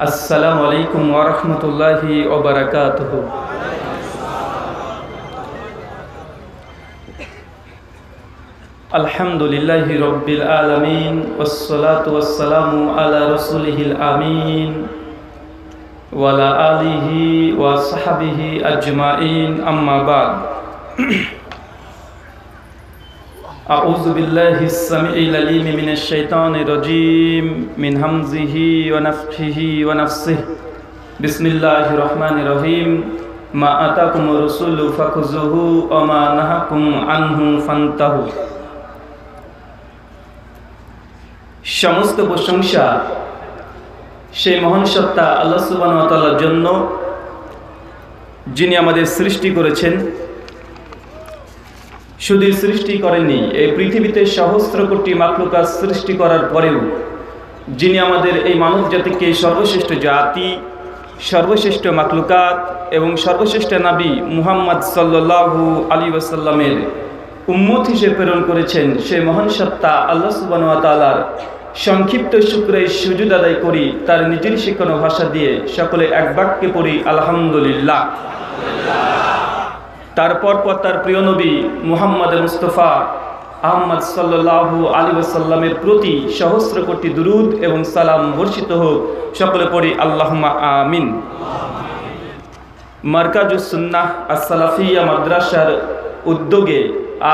আসসালামু আলাইকুম ওয়া রাহমাতুল্লাহি ওয়া বারাকাতুহু। আলহামদুলিল্লাহি রাব্বিল আলামিন ওয়াসসালাতু ওয়াসসালামু আলা রাসূলিহিল আমিন ওয়া আলা আলিহি ওয়া সাহবিহি আজমাইন, আম্মা বাদ। আউযু বিল্লাহিস সামিউল আলিম মিনাশ শাইতানির রাজীম মিন হামজিহি ওয়া নাফখিহি ওয়া নাফসিহি। বিসমিল্লাহির রহমানির রহিম। মা আতাকুমুর রাসূলু ফাখুযুহু ওয়া মা নাহাকুম আনহু ফান্তাহু। সমস্ত প্রশংসা সেই মহান সত্তা আল্লাহ সুবহানাহু ওয়া তাআলার জন্য, যিনি আমাদের সৃষ্টি করেছেন। শুধু সৃষ্টি করেননি, এই পৃথিবীতে সহস্র কোটি মাখলুকাত সৃষ্টি করার পরেও যিনি আমাদের এই মানব জাতিকে সর্বশ্রেষ্ঠ জাতি, সর্বশ্রেষ্ঠ মাখলুকাত এবং সর্বশ্রেষ্ঠ নবী মুহাম্মদ সাল্লাল্লাহু আলাইহি ওয়াসাল্লামের উম্মত হিসেবে প্রেরণ করেছেন, সেই মহান সত্তা আল্লাহ সুবহানাহু ওয়া তাআলার সংক্ষিপ্ত শুকরে সুজুদ আদায় করি তার নিজের শিখানো ভাষা দিয়ে। সকলে এক বাক্যে পড়ি আলহামদুলিল্লাহ। তারপর তার প্রিয় নবী মুহাম্মদ মুস্তাফা আহমদ সাল্লাল্লাহু আলাইহি ওয়াসাল্লামের প্রতি সহস্র কোটি দুরূদ এবং সালাম বর্ষিত হোক। সকলে পড়ি আল্লাহুম্মা আমিন। মারকাজুস সুন্নাহ আস-সালাফিয়া মাদ্রাসার উদ্যোগে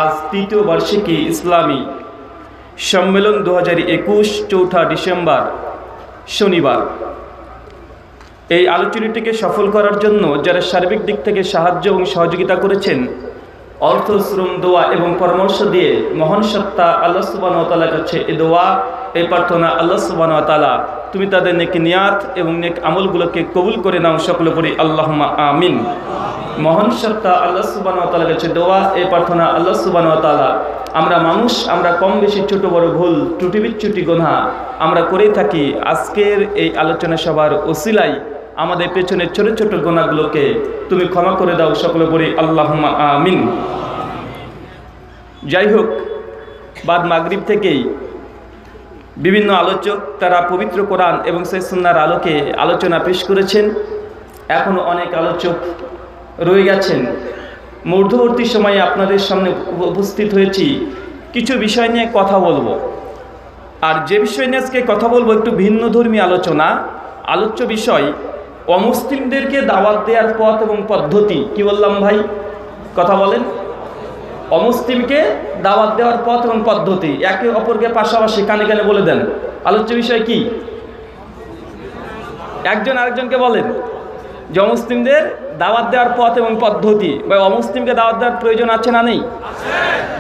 আজ তৃতীয় বার্ষিকী ইসলামী সম্মেলন 2021, 4 ডিসেম্বর শনিবার। এই আলোচনাটিকে সফল করার জন্য যারা সার্বিক দিক থেকে সাহায্য এবং সহযোগিতা করেছেন, অর্থ, শ্রম, দোয়া এবং পরামর্শ দিয়ে মহান সত্তা আল্লাহ সুবহানাহু ওয়া তাআলার কাছে এই দোয়া, এই প্রার্থনা, আল্লাহ সুবহানাহু ওয়া তাআলা তুমি তাদের নেক নিয়াত এবং নেক আমলগুলোকে কবুল করে নাও। সকলে পড়ি আল্লাহুম্মা আমিন। মহান সত্তা আল্লাহ সুবহানাহু ওয়া তাআলার কাছে দোয়া, এই প্রার্থনা, আল্লাহ সুবহানাহু ওয়া তাআলা আমরা মানুষ, আমরা কম বেশি ছোট বড় ভুল ত্রুটি বিচ্যুতি গুনাহ আমরা করেই থাকি। আজকের এই আলোচনা সভার ওসিলায় আমাদের পেছনের ছোট ছোট গুনাহগুলোকে তুমি ক্ষমা করে দাও। সকলে পড়ি আল্লাহুম্মা আমিন। যাই হোক, বাদ মাগরিব থেকেই বিভিন্ন আলোচক তারা পবিত্র কোরআন এবং সেই সুন্নাহর আলোকে আলোচনা পেশ করেছেন। এখনও অনেক আলোচক রয়ে গেছেন। মধ্যবর্তী সময়ে আপনাদের সামনে উপস্থিত হয়েছি, কিছু বিষয় নিয়ে কথা বলবো। আর যে বিষয় নিয়ে আজকে কথা বলবো একটু ভিন্ন ধর্মী আলোচনা। আলোচ্য বিষয় অমুসলিমদেরকে দাওয়াত দেওয়ার পথ এবং পদ্ধতি। কি বললাম ভাই? কথা বলেন। অমুসলিমকে দাওয়াত দেওয়ার পথ এবং পদ্ধতি একে অপরকে পাশাপাশি কানে কানে বলে দেন। আলোচ্য বিষয় কি? একজন আরেকজনকে বলেন যে অমুসলিমদের দাওয়াত দেওয়ার পথ এবং পদ্ধতি। বা অমুসলিমকে দাওয়াত দেওয়ার প্রয়োজন আছে না নেই?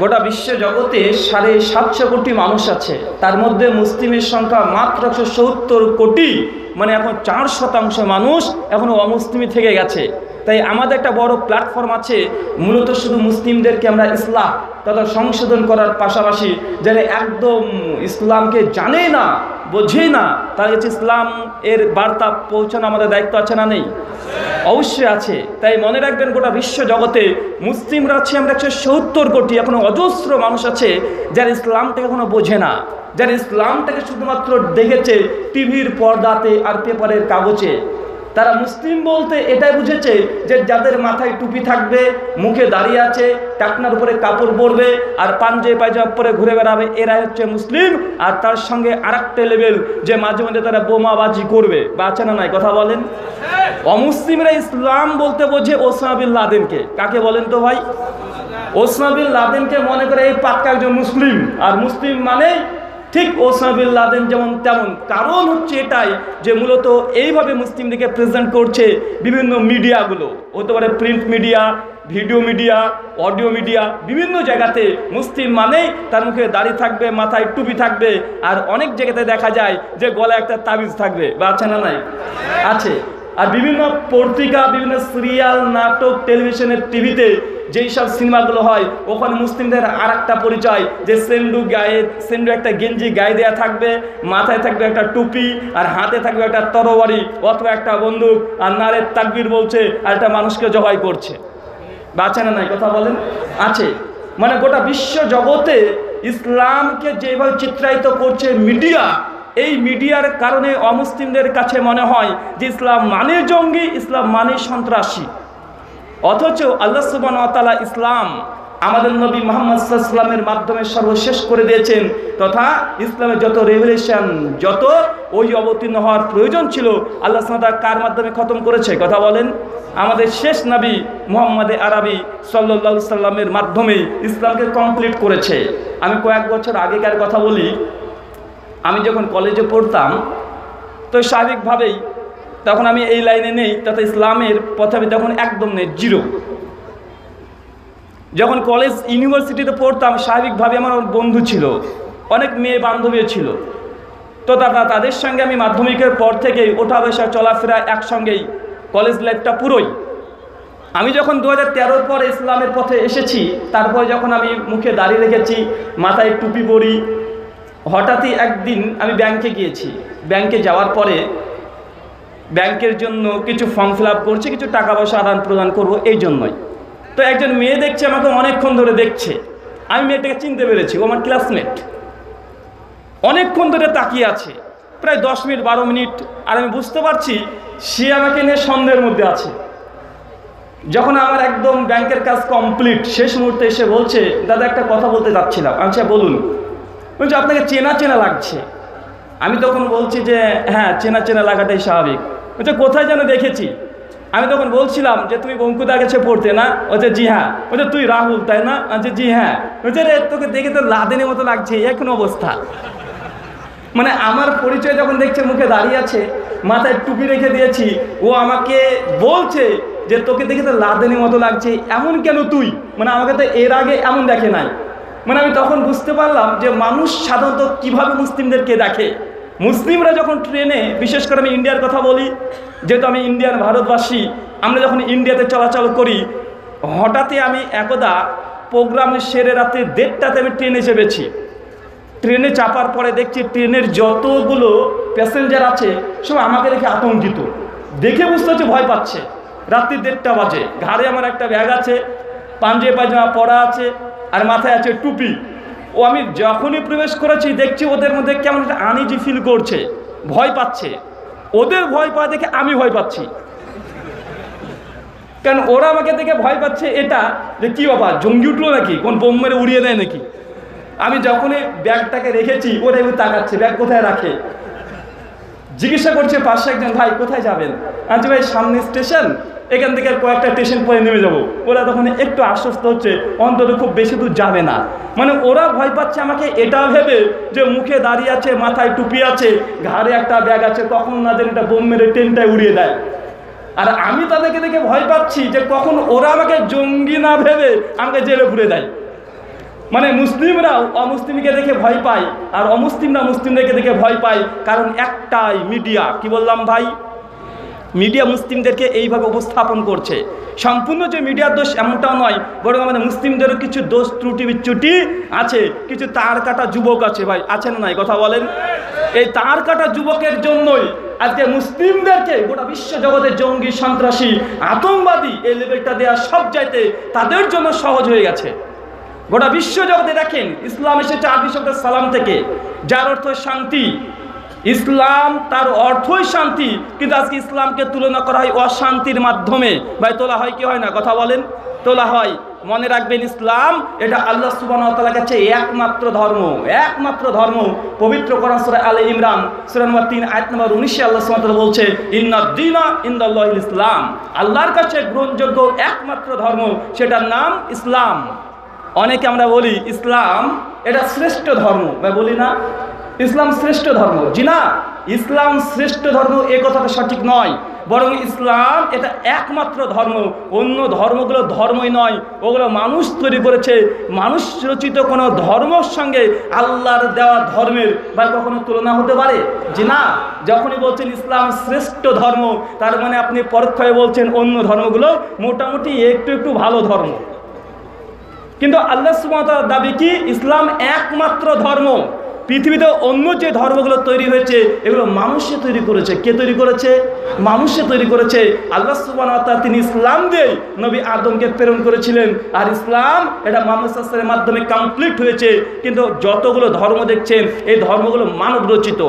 গোটা বিশ্ব জগতে 750 কোটি মানুষ আছে, তার মধ্যে মুসলিমের সংখ্যা মাত্র 170 কোটি, মানে এখন 4% মানুষ এখনও অমুসলিমই থেকে গেছে। তাই আমাদের একটা বড় প্ল্যাটফর্ম আছে, মূলত শুধু মুসলিমদেরকে আমরা ইসলাম তথা সংশোধন করার পাশাপাশি যারা একদম ইসলামকে জানে না, বোঝে না, তার কাছে ইসলাম এর বার্তা পৌঁছানো আমাদের দায়িত্ব আছে না নেই? অবশ্যই আছে। তাই মনে রাখবেন, গোটা বিশ্ব জগতে মুসলিমরা আছে আমরা 170 কোটি, এখনো অজস্র মানুষ আছে যারা ইসলামটাকে এখনো বোঝে না, যারা ইসলামটাকে শুধুমাত্র দেখেছে টিভির পর্দাতে আর পেপারের কাগজে। তারা মুসলিম বলতে এটাই বুঝেছে যে যাদের মাথায় টুপি থাকবে, মুখে দাঁড়িয়ে আছে, টাকনার উপরে কাপড় পরবে আর পাঞ্জাবি পায়জামা পরে ঘুরে বেড়াবে, এরাই হচ্ছে মুসলিম। আর তার সঙ্গে আরেকটা লেভেল যে মাঝে মধ্যে তারা বোমাবাজি করবে, বা আছে না নাই? কথা বলেন। অমুসলিমরা ইসলাম বলতে বোঝে ওসামা বিন লাদেনকে। কাকে বলেন তো ভাই? ওসামা বিন লাদেনকে মনে করে এই পাক্কা একজন মুসলিম। আর মুসলিম মানে ঠিক ওসামা বিন লাদেন যেমন তেমন। কারণ হচ্ছে এটাই যে মূলত এইভাবে মুসলিমদেরকে প্রেজেন্ট করছে বিভিন্ন মিডিয়াগুলো, হতে পারে print media, video media, audio media, বিভিন্ন জায়গাতে মুসলিম মানেই তার মুখে দাড়ি থাকবে, মাথায় টুপি থাকবে, আর অনেক জায়গাতে দেখা যায় যে গলায় একটা তাবিজ থাকবে, বা আছে না নাই? আছে। আর বিভিন্ন পত্রিকা, বিভিন্ন সিরিয়াল, নাটক, টেলিভিশনের টিভিতে যেই সব সিনেমাগুলো হয়, ওখানে মুসলিমদের আর একটা পরিচয় যে সেন্ডু একটা গেঞ্জি গায়ে দেওয়া থাকবে, মাথায় থাকবে একটা টুপি, আর হাতে থাকবে একটা তরবারি অথবা একটা বন্দুক, আর নারে তাকবীর বলছে, আর একটা মানুষকে জবাই করছে। বাঁচে না নাই? কথা বলেন। আছে। মানে গোটা বিশ্ব জগতে ইসলামকে যেভাবে চিত্রায়িত করছে মিডিয়া, এই মিডিয়ার কারণে অমুসলিমদের কাছে মনে হয় যে ইসলাম মানে জঙ্গি, ইসলাম মানে সন্ত্রাসী। অথচ আল্লাহ সুবহানাহু ওয়া তাআলা ইসলাম আমাদের নবী মুহাম্মদ সাল্লাল্লাহু আলাইহি ওয়াসাল্লামের মাধ্যমে সর্বশেষ করে দিয়েছেন, তথা ইসলামের যত রেভেলেশন, যত ওই অবতীর্ণ হওয়ার প্রয়োজন ছিল, আল্লাহ সুবহানাহু ওয়া তাআলা কার মাধ্যমে খতম করেছে? কথা বলেন। আমাদের শেষ নবী মুহাম্মদ আরবি সাল্লাল্লাহু আলাইহি ওয়াসাল্লামের মাধ্যমে ইসলামকে কমপ্লিট করেছে। আমি কয়েক বছর আগেকার কথা বলি। আমি যখন কলেজে পড়তাম তো স্বাভাবিকভাবেই তখন আমি এই লাইনে নেই, তথা ইসলামের পথে আমি তখন একদম নেই, জিরো। যখন কলেজ ইউনিভার্সিটিতে পড়তাম স্বাভাবিকভাবে আমার বন্ধু ছিল, অনেক মেয়ে বান্ধবী ছিল। তো তাদের সঙ্গে আমি মাধ্যমিকের পর থেকেই ওঠা বসা চলাফেরা একসঙ্গেই, কলেজ লাইফটা পুরোই। আমি যখন 2013 পরে ইসলামের পথে এসেছি, তারপরে যখন আমি মুখে দাড়ি রেখেছি, মাথায় টুপি পরি, হঠাৎই একদিন আমি ব্যাংকে গিয়েছি। ব্যাংকে যাওয়ার পরে ব্যাংকের জন্য কিছু ফর্ম ফিল আপ করছি, কিছু টাকা পয়সা আদান প্রদান করবো, এই জন্যই। তো একজন মেয়ে দেখছে, আমাকে অনেকক্ষণ ধরে দেখছে। আমি মেয়েটাকে চিনতে পেরেছি, ও আমার ক্লাসমেট। অনেকক্ষণ ধরে তাকিয়ে আছে, প্রায় 10 মিনিট 12 মিনিট, আর আমি বুঝতে পারছি সে আমাকে নিয়ে সন্দেহের মধ্যে আছে। যখন আমার একদম ব্যাংকের কাজ কমপ্লিট, শেষ মুহূর্তে এসে বলছে, দাদা একটা কথা বলতে যাচ্ছিলাম। আমি বলুন। বলছে আপনাকে চেনা চেনা লাগছে। আমি তখন বলছি যে হ্যাঁ, চেনা চেনা লাগাটাই স্বাভাবিক। বলছে কোথায় যেন দেখেছি। আমি তখন বলছিলাম যে তুমি বঙ্কুদার কাছে পড়তে না? বলছে জি হ্যাঁ। বলছে তুই রাহুল তাই না? বলছে জি হ্যাঁ। বলছে রে তোকে দেখে তো লাদেনের মতো লাগছে, এখন অবস্থা। মানে আমার পরিচয় যখন দেখছে, মুখে দাঁড়িয়ে আছে, মাথায় টুপি রেখে দিয়েছি, ও আমাকে বলছে যে তোকে দেখে তো লাদেনের মতো লাগছে, এমন কেন তুই? মানে আমাকে তো এর আগে এমন দেখে নাই। মানে আমি তখন বুঝতে পারলাম যে মানুষ সাধারণত কিভাবে মুসলিমদেরকে দেখে। মুসলিমরা যখন ট্রেনে, বিশেষ করে আমি ইন্ডিয়ার কথা বলি, যেহেতু আমি ইন্ডিয়ান ভারতবাসী, আমরা যখন ইন্ডিয়াতে চলাচল করি, হঠাৎই আমি একদা প্রোগ্রাম সেরে রাতে 1:30টাতে আমি ট্রেনে চেপেছি। ট্রেনে চাপার পরে দেখছি ট্রেনের যতগুলো প্যাসেঞ্জার আছে সব আমাকে দেখে আতঙ্কিত, দেখে বুঝতে হচ্ছে ভয় পাচ্ছে। রাত্রি 1:30 বাজে, ঘাড়ে আমার একটা ব্যাগ আছে, পাঞ্জাবি পায়জামা পরা আছে, আর মাথায় আছে টুপি। ও আমি যখনই প্রবেশ করেছি দেখছি ওদের মধ্যে কেমন একটা আনইজি ফিল করছে, ভয় পাচ্ছে। ওদের ভয় পাওয়া দেখে আমি ভয় পাচ্ছি, কারণ ওরা আমাকে দেখে ভয় পাচ্ছে এটা যে কি বাবা জঙ্গি উঠলো নাকি, কোন বোম মেরে উড়িয়ে দেয় নাকি। আমি যখনই ব্যাগটাকে রেখেছি ওরা এবার তাকাচ্ছে ব্যাগ কোথায় রাখে। জিজ্ঞাসা করছে পাশে একজন, ভাই কোথায় যাবেন? আচ্ছা ভাই সামনে স্টেশন, এখান থেকে আর কয়েকটা স্টেশন পরে নেমে যাবো। ওরা তখন একটু আশ্বস্ত হচ্ছে, অন্তত খুব বেশি দূর যাবে না। মানে ওরা ভয় পাচ্ছে আমাকে এটা ভেবে যে মুখে দাঁড়িয়ে আছে, মাথায় টুপি আছে, ঘাড়ে একটা ব্যাগ আছে, কখন না যেন এটা বোম মেরে ট্রেনটায় উড়িয়ে দেয়। আর আমি তাদেরকে দেখে ভয় পাচ্ছি যে কখন ওরা আমাকে জঙ্গি না ভেবে আমাকে জেলে পুরে দেয়। মানে মুসলিমরাও অমুসলিমকে দেখে ভয় পায়, আর অমুসলিমরা মুসলিমদেরকে দেখে ভয় পায়, কারণ একটাই মিডিয়া। কি বললাম ভাই? মিডিয়া মুসলিমদেরকে এইভাবে উপস্থাপন করছে। সম্পূর্ণ যে মিডিয়ার দোষ এমনটাও নয়, বরং আমাদের মুসলিমদেরও কিছু দোষ ত্রুটি বিচ্যুটি আছে, কিছু তার কাটা যুবক আছে। ভাই আছে না নাই? কথা বলেন। এই তার কাটা যুবকের জন্যই আজকে মুসলিমদেরকে গোটা বিশ্ব জগতে জঙ্গি, সন্ত্রাসী, আতঙ্কবাদী এই লেভেলটা দেওয়া সব চাইতে তাদের জন্য সহজ হয়ে গেছে। গোটা বিশ্ব জগতে দেখেন, ইসলাম এসেছে আরবি শব্দ সালাম থেকে, যার অর্থ শান্তি। ইসলাম তার অর্থই শান্তি, কিন্তু আজকে ইসলামকে তুলনা করা হয় অশান্তির মাধ্যমে। ভাই তোলা হয় কি হয় না? কথা বলেন। তোলা হয়। মনে রাখবেন, ইসলাম এটা আল্লাহ সুবহানাহু ওয়া তাআলার কাছে একমাত্র ধর্ম, একমাত্র ধর্ম। পবিত্র কোরআন সূরা আলে ইমরান সূরা নম্বর 3 আয়াত নম্বর 19 আল্লাহ সুবহানাহু ওয়া তাআলা বলছে, ইন্নাদ দীনা ইনদাল্লাহিল ইসলাম। আল্লাহর কাছে গ্রহণযোগ্য একমাত্র ধর্ম, সেটার নাম ইসলাম। অনেকে আমরা বলি ইসলাম এটা শ্রেষ্ঠ ধর্ম, ভাই বলি না ইসলাম শ্রেষ্ঠ ধর্ম। জি না, ইসলাম শ্রেষ্ঠ ধর্ম এ কথাটা সঠিক নয়, বরং ইসলাম এটা একমাত্র ধর্ম। অন্য ধর্মগুলো ধর্মই নয়, ওগুলো মানুষ তৈরি করেছে। মানুষ রচিত কোনো ধর্মের সঙ্গে আল্লাহর দেওয়া ধর্মের বা কখনো তুলনা হতে পারে? জি না। যখনই বলছেন ইসলাম শ্রেষ্ঠ ধর্ম, তার মানে আপনি পরোক্ষভাবে বলছেন অন্য ধর্মগুলো মোটামুটি একটু একটু ভালো ধর্ম। কিন্তু আল্লাহ সুবহানাহু ওয়া তাআলার দাবি কি? ইসলাম একমাত্র ধর্ম। পৃথিবীতে অন্য যে ধর্মগুলো তৈরি হয়েছে এগুলো মানুষে তৈরি করেছে। কে তৈরি করেছে? মানুষে তৈরি করেছে। আল্লাহ সুবহানাহু ওয়া তাআলা তিনি ইসলাম দিয়ে নবী আদমকে প্রেরণ করেছিলেন, আর ইসলাম এটা মুহাম্মদ সাল্লাল্লাহু আলাইহি ওয়াসাল্লামের মাধ্যমে কমপ্লিট হয়েছে। কিন্তু যতগুলো ধর্ম দেখছেন এই ধর্মগুলো মানব রচিত।